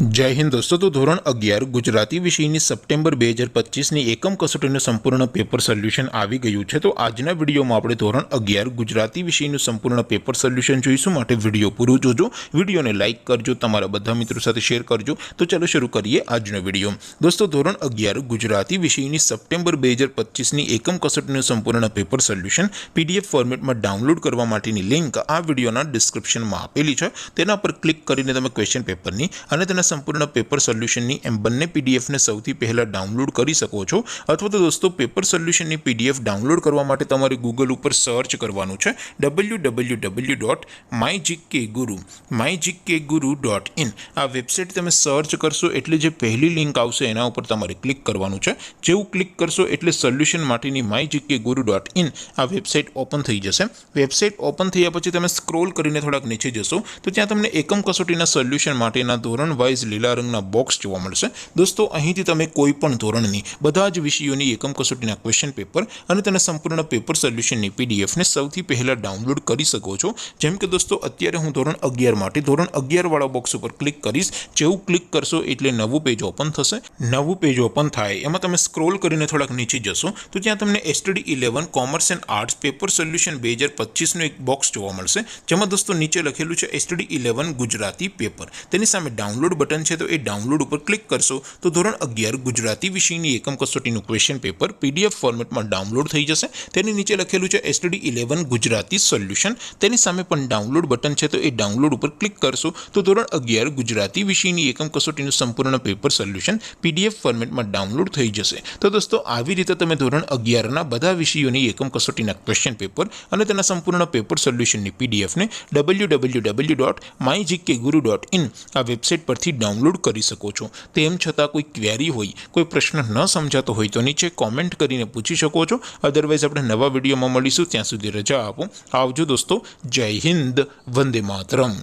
जय हिंद दोस्तों। तो धोरण 11 गुजराती विषयની સપ્ટેમ્બર 2025ની એકમ કસોટીનું સંપૂર્ણ પેપર સોલ્યુશન આવી ગયું છે। તો આજના વિડીયોમાં આપણે ધોરણ 11 ગુજરાતી વિષયનું સંપૂર્ણ પેપર સોલ્યુશન જોઈશું। માટે વિડીયો પૂરો જોજો, વિડીયોને લાઇક કરજો, તમારા બધા મિત્રો સાથે શેર કરજો। તો ચાલો શરૂ કરીએ આજનો વિડીયો। દોસ્તો ધોરણ 11 ગુજરાતી વિષયની સપ્ટેમ્બર 2025ની એકમ કસોટીનું સંપૂર્ણ પેપર સોલ્યુશન પીડીએફ ફોર્મેટમાં ડાઉનલોડ કરવા માટેની લિંક આ વિડીયોના ડિસ્ક્રિપ્શનમાં આપેલી છે। તેના પર ક્લિક કરીને તમે ક્વેશ્ચન પેપરની અને તેના સંપૂર્ણ પેપર સોલ્યુશનની એમ બંને પીડીએફને સૌથી પહેલાં ડાઉનલોડ કરી શકો છો। અથવા તો દોસ્તો પેપર સોલ્યુશનની પીડીએફ ડાઉનલોડ કરવા માટે તમારે ગૂગલ ઉપર સર્ચ કરવાનું છે www.mygkguru.in। આ વેબસાઇટ તમે સર્ચ કરશો એટલે જે પહેલી લિંક આવશે એના ઉપર તમારે ક્લિક કરવાનું છે। જેવું ક્લિક કરશો એટલે સોલ્યુશન માટેની mygkguru.in આ વેબસાઇટ ઓપન થઈ જશે। વેબસાઇટ ઓપન થયા પછી તમે સ્ક્રોલ કરીને થોડાક નીચે જશો તો ત્યાં તમને એકમ કસોટીના સોલ્યુશન માટેના ધોરણ વાઇઝ લીલા રંગના બોક્સ જોવા મળશે। દોસ્તો અહીંથી તમે કોઈ પણ ધોરણની બધા જ વિષયોની એકમ કસોટીના ક્વેશ્ચન પેપર અને તેના સંપૂર્ણ પેપર સોલ્યુશનની પીડીએફને સૌથી પહેલાં ડાઉનલોડ કરી શકો છો। જેમ કે દોસ્તો અત્યારે હું ધોરણ 11 માટે ધોરણ 11 વાળા બોક્સ ઉપર ક્લિક કરીશ। જેવું ક્લિક કરશો એટલે નવું પેજ ઓપન થશે। નવું પેજ ઓપન થાય એમાં તમે સ્ક્રોલ કરીને થોડાક નીચે જશો તો ત્યાં તમને STD 11 commerce and arts paper solution 2025નું એક બોક્સ જોવા મળશે। જેમાં દોસ્તો નીચે લખેલું છે STD 11 ગુજરાતી પેપર। તેની સામે ડાઉનલોડ બટન છે તો એ ડાઉનલોડ ઉપર ક્લિક કરશો તો ધોરણ 11 ગુજરાતી વિષયની એકમ કસોટીનું ક્વેશ્ચન પેપર પીડીએફ ફોર્મેટમાં ડાઉનલોડ થઈ જશે। તેની નીચે લખેલું છે STD 11 ગુજરાતી સોલ્યુશન। તેની સામે પણ ડાઉનલોડ બટન છે તો એ ડાઉનલોડ ઉપર ક્લિક કરશો તો ધોરણ 11 ગુજરાતી વિષયની એકમ કસોટીનું સંપૂર્ણ પેપર સોલ્યુશન પીડીએફ ફોર્મેટમાં ડાઉનલોડ થઈ જશે। તો દોસ્તો આવી રીતે તમે ધોરણ 11ના બધા વિષયોની એકમ કસોટીના ક્વેશ્ચન પેપર અને તેના સંપૂર્ણ પેપર સોલ્યુશનની પીડીએફને www.mygkguru.in આ વેબસાઇટ પરથી ડાઉનલોડ કરી શકો છો। તેમ છતાં કોઈ ક્વેરી હોય, કોઈ પ્રશ્ન ન સમજાતો હોય તો નીચે કોમેન્ટ કરીને પૂછી શકો છો। અદરવાઇઝ આપણે નવા વિડીયોમાં મળીશું, ત્યાં સુધી રજા આપો। આવજો દોસ્તો, જય હિન્દ, વંદે માતરમ।